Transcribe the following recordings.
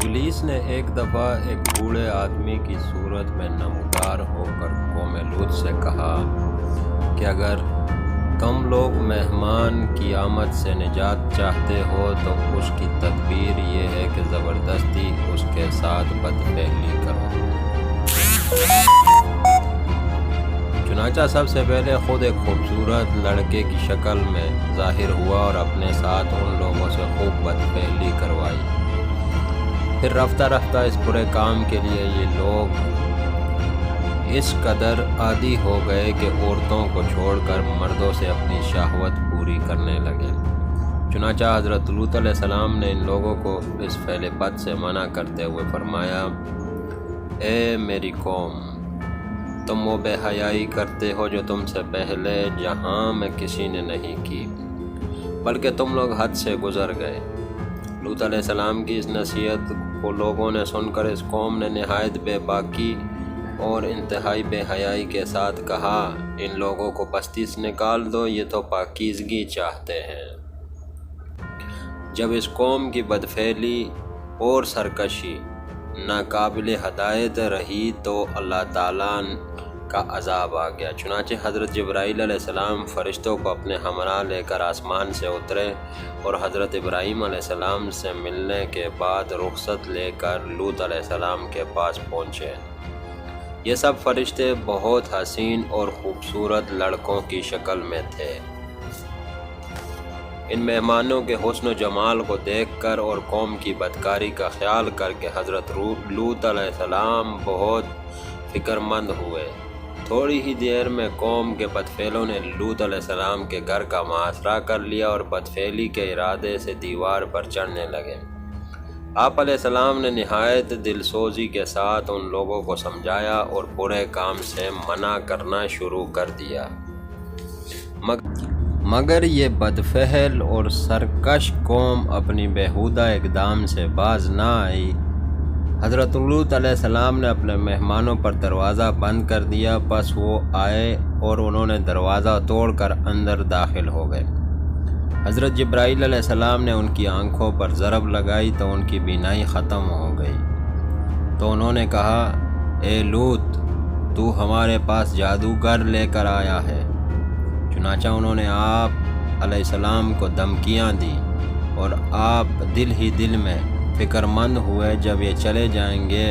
ابلیس نے ایک دفعہ ایک بوڑھے آدمی کی صورت میں نمودار ہو کر قوم لوط سے کہا کہ اگر تم لوگ مہمان کی آمد سے نجات چاہتے ہو تو اس کی تدبیر یہ ہے کہ زبردستی اس کے ساتھ بدفعلی کرو۔ چنانچہ سب سے پہلے خود ایک خوبصورت لڑکے کی شکل میں ظاہر ہوا اور اپنے ساتھ ان لوگوں سے خوب بدفعلی کروائی۔ پھر رفتہ رفتہ اس برے کام کے لیے یہ لوگ اس قدر عادی ہو گئے کہ عورتوں کو چھوڑ کر مردوں سے اپنی شہوت پوری کرنے لگے۔ چنانچہ حضرت لوط علیہ السلام نے ان لوگوں کو اس فعل بد سے منع کرتے ہوئے فرمایا، اے میری قوم، تم وہ بے حیائی کرتے ہو جو تم سے پہلے جہاں میں کسی نے نہیں کی، بلکہ تم لوگ حد سے گزر گئے۔ لوط علیہ السلام کی اس نصیحت کو لوگوں نے سن کر اس قوم نے نہایت بے باکی اور انتہائی بے حیائی کے ساتھ کہا، ان لوگوں کو بستی سے نکال دو، یہ تو پاکیزگی چاہتے ہیں۔ جب اس قوم کی بدفعلی اور سرکشی ناقابل ہدایت رہی تو اللہ تعالیٰ کا عذاب آ گیا۔ چنانچہ حضرت جبرائیل علیہ السلام فرشتوں کو اپنے ہمراہ لے کر آسمان سے اترے اور حضرت ابراہیم علیہ السلام سے ملنے کے بعد رخصت لے کر لوط علیہ السلام کے پاس پہنچے۔ یہ سب فرشتے بہت حسین اور خوبصورت لڑکوں کی شکل میں تھے۔ ان مہمانوں کے حسن و جمال کو دیکھ کر اور قوم کی بدکاری کا خیال کر کے حضرت لوط علیہ السلام بہت فکر مند ہوئے۔ تھوڑی ہی دیر میں قوم کے بدفعلوں نے لوط علیہ السلام کے گھر کا محاصرہ کر لیا اور بدفعلی کے ارادے سے دیوار پر چڑھنے لگے۔ آپ علیہ السلام نے نہایت دلسوزی کے ساتھ ان لوگوں کو سمجھایا اور برے کام سے منع کرنا شروع کر دیا، مگر یہ بدفعل اور سرکش قوم اپنی بیہودہ اقدام سے باز نہ آئی۔ حضرت لوط علیہ السلام نے اپنے مہمانوں پر دروازہ بند کر دیا، پس وہ آئے اور انہوں نے دروازہ توڑ کر اندر داخل ہو گئے۔ حضرت جبرائیل علیہ السلام نے ان کی آنکھوں پر ضرب لگائی تو ان کی بینائی ختم ہو گئی، تو انہوں نے کہا، اے لوط، تو ہمارے پاس جادوگر لے کر آیا ہے۔ چنانچہ انہوں نے آپ علیہ السلام کو دھمکیاں دی اور آپ دل ہی دل میں فکر مند ہوئے، جب یہ چلے جائیں گے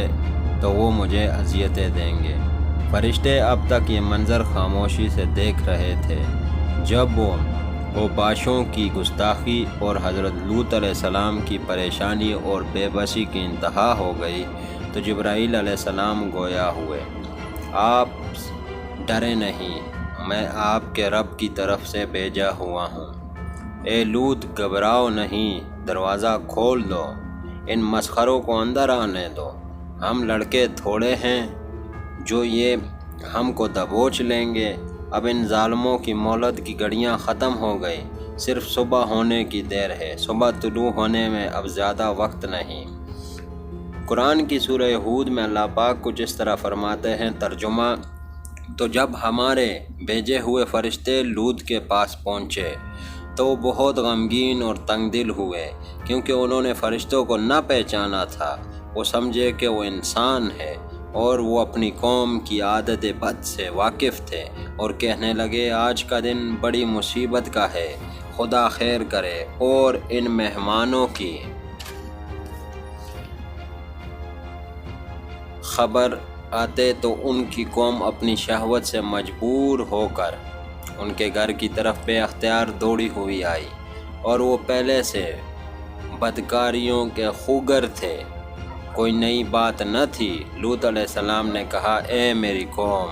تو وہ مجھے اذیتیں دیں گے۔ فرشتے اب تک یہ منظر خاموشی سے دیکھ رہے تھے۔ جب وہ اوباشوں کی گستاخی اور حضرت لوط علیہ السلام کی پریشانی اور بے بسی کی انتہا ہو گئی تو جبرائیل علیہ السلام گویا ہوئے، آپ ڈرے نہیں، میں آپ کے رب کی طرف سے بھیجا ہوا ہوں۔ اے لوط، گھبراؤ نہیں، دروازہ کھول دو، ان مسخروں کو اندر آنے دو۔ ہم لڑکے تھوڑے ہیں جو یہ ہم کو دبوچ لیں گے۔ اب ان ظالموں کی مہلت کی گھڑیاں ختم ہو گئی، صرف صبح ہونے کی دیر ہے، صبح طلوع ہونے میں اب زیادہ وقت نہیں۔ قرآن کی سورہ ہود میں اللہ پاک کچھ اس طرح فرماتے ہیں، ترجمہ: تو جب ہمارے بھیجے ہوئے فرشتے لوط کے پاس پہنچے تو وہ بہت غمگین اور تنگ دل ہوئے، کیونکہ انہوں نے فرشتوں کو نہ پہچانا تھا۔ وہ سمجھے کہ وہ انسان ہے اور وہ اپنی قوم کی عادت بد سے واقف تھے، اور کہنے لگے، آج کا دن بڑی مصیبت کا ہے، خدا خیر کرے۔ اور ان مہمانوں کی خبر آتے تو ان کی قوم اپنی شہوت سے مجبور ہو کر ان کے گھر کی طرف بے اختیار دوڑی ہوئی آئی، اور وہ پہلے سے بدکاریوں کے خوگر تھے، کوئی نئی بات نہ تھی۔ لوط علیہ السلام نے کہا، اے میری قوم،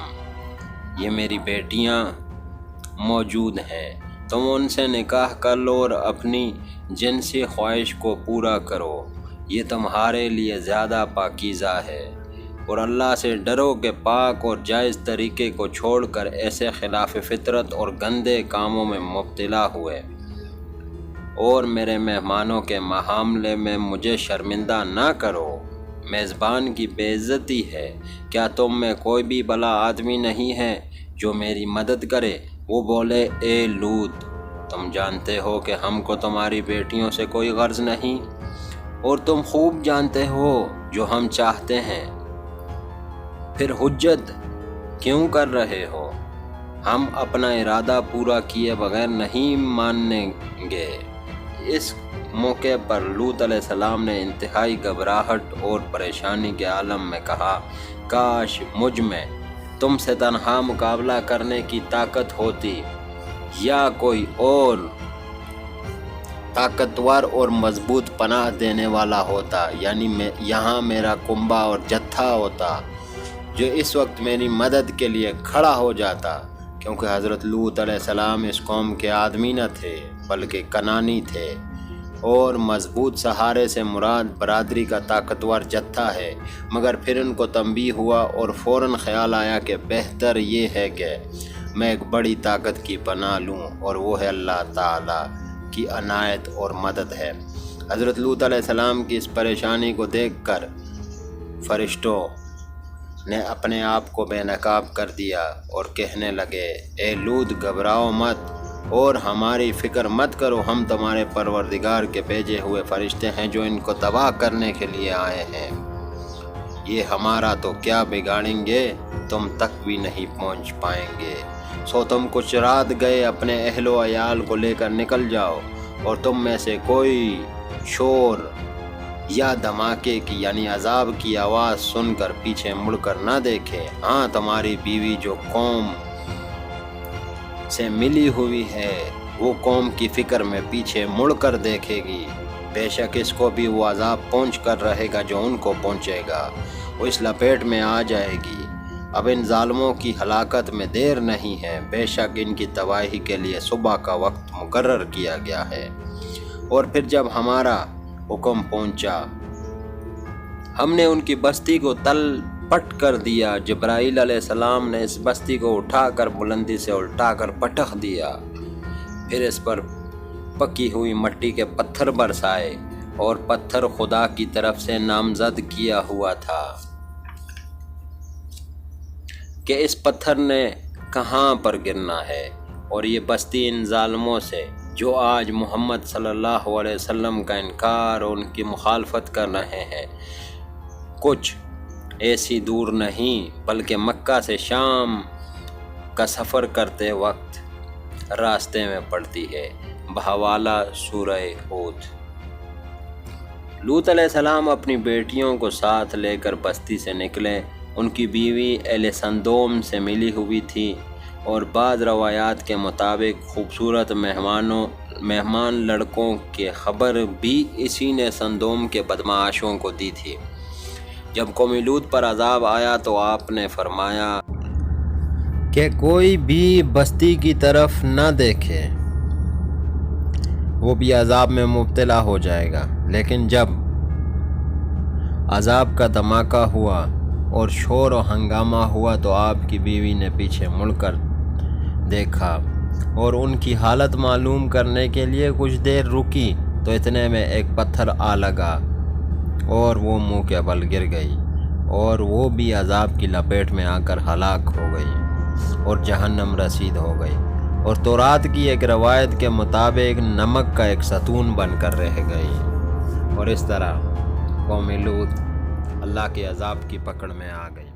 یہ میری بیٹیاں موجود ہیں، تم ان سے نکاح کر لو اور اپنی جنسی خواہش کو پورا کرو، یہ تمہارے لیے زیادہ پاکیزہ ہے، اور اللہ سے ڈرو کہ پاک اور جائز طریقے کو چھوڑ کر ایسے خلاف فطرت اور گندے کاموں میں مبتلا ہوئے، اور میرے مہمانوں کے معاملے میں مجھے شرمندہ نہ کرو۔ میزبان کی بے عزتی ہے، کیا تم میں کوئی بھی بھلا آدمی نہیں ہے جو میری مدد کرے؟ وہ بولے، اے لوط، تم جانتے ہو کہ ہم کو تمہاری بیٹیوں سے کوئی غرض نہیں، اور تم خوب جانتے ہو جو ہم چاہتے ہیں، پھر حجت کیوں کر رہے ہو؟ ہم اپنا ارادہ پورا کیے بغیر نہیں مانیں گے۔ اس موقع پر لوط علیہ السلام نے انتہائی گھبراہٹ اور پریشانی کے عالم میں کہا، کاش مجھ میں تم سے تنہا مقابلہ کرنے کی طاقت ہوتی، یا کوئی اور طاقتور اور مضبوط پناہ دینے والا ہوتا، یعنی یہاں میرا کنبہ اور جتھا ہوتا جو اس وقت میری مدد کے لیے کھڑا ہو جاتا، کیونکہ حضرت لوط علیہ السلام اس قوم کے آدمی نہ تھے بلکہ کنانی تھے، اور مضبوط سہارے سے مراد برادری کا طاقتور جتھا ہے۔ مگر پھر ان کو تنبیہ ہوا اور فوراً خیال آیا کہ بہتر یہ ہے کہ میں ایک بڑی طاقت کی پناہ لوں، اور وہ ہے اللہ تعالیٰ کی عنایت اور مدد ہے۔ حضرت لوط علیہ السلام کی اس پریشانی کو دیکھ کر فرشتوں نے اپنے آپ کو بے نقاب کر دیا اور کہنے لگے، اے لوط گھبراؤ مت اور ہماری فکر مت کرو، ہم تمہارے پروردگار کے بھیجے ہوئے فرشتے ہیں جو ان کو تباہ کرنے کے لیے آئے ہیں۔ یہ ہمارا تو کیا بگاڑیں گے، تم تک بھی نہیں پہنچ پائیں گے۔ سو تم کچھ رات گئے اپنے اہل و عیال کو لے کر نکل جاؤ، اور تم میں سے کوئی شور یا دھماکے کی یعنی عذاب کی آواز سن کر پیچھے مڑ کر نہ دیکھے۔ ہاں تمہاری بیوی جو قوم سے ملی ہوئی ہے وہ قوم کی فکر میں پیچھے مڑ کر دیکھے گی، بے شک اس کو بھی وہ عذاب پہنچ کر رہے گا جو ان کو پہنچے گا، وہ اس لپیٹ میں آ جائے گی۔ اب ان ظالموں کی ہلاکت میں دیر نہیں ہے، بے شک ان کی تباہی کے لیے صبح کا وقت مقرر کیا گیا ہے۔ اور پھر جب ہمارا حکم پہنچا، ہم نے ان کی بستی کو تل پٹ کر دیا۔ جبرائیل علیہ السلام نے اس بستی کو اٹھا کر بلندی سے الٹا کر پٹخ دیا، پھر اس پر پکی ہوئی مٹی کے پتھر برسائے، اور پتھر خدا کی طرف سے نامزد کیا ہوا تھا کہ اس پتھر نے کہاں پر گرنا ہے، اور یہ بستی ان ظالموں سے جو آج محمد صلی اللہ علیہ وسلم کا انکار اور ان کی مخالفت کر رہے ہیں، کچھ ایسی دور نہیں بلکہ مکہ سے شام کا سفر کرتے وقت راستے میں پڑتی ہے۔ بحوالہ سورہ ہود۔ لوط علیہ السلام اپنی بیٹیوں کو ساتھ لے کر بستی سے نکلے۔ ان کی بیوی اہل سندوم سے ملی ہوئی تھی، اور بعض روایات کے مطابق خوبصورت مہمان لڑکوں کی خبر بھی اسی نے سندوم کے بدمعاشوں کو دی تھی۔ جب قوم لوط پر عذاب آیا تو آپ نے فرمایا کہ کوئی بھی بستی کی طرف نہ دیکھے، وہ بھی عذاب میں مبتلا ہو جائے گا۔ لیکن جب عذاب کا دھماکہ ہوا اور شور و ہنگامہ ہوا تو آپ کی بیوی نے پیچھے مڑ کر دیکھا اور ان کی حالت معلوم کرنے کے لیے کچھ دیر رکی، تو اتنے میں ایک پتھر آ لگا اور وہ منہ کے بل گر گئی، اور وہ بھی عذاب کی لپیٹ میں آ کر ہلاک ہو گئی اور جہنم رسید ہو گئی، اور تورات کی ایک روایت کے مطابق نمک کا ایک ستون بن کر رہ گئی۔ اور اس طرح قوم لوط اللہ کے عذاب کی پکڑ میں آ گئی۔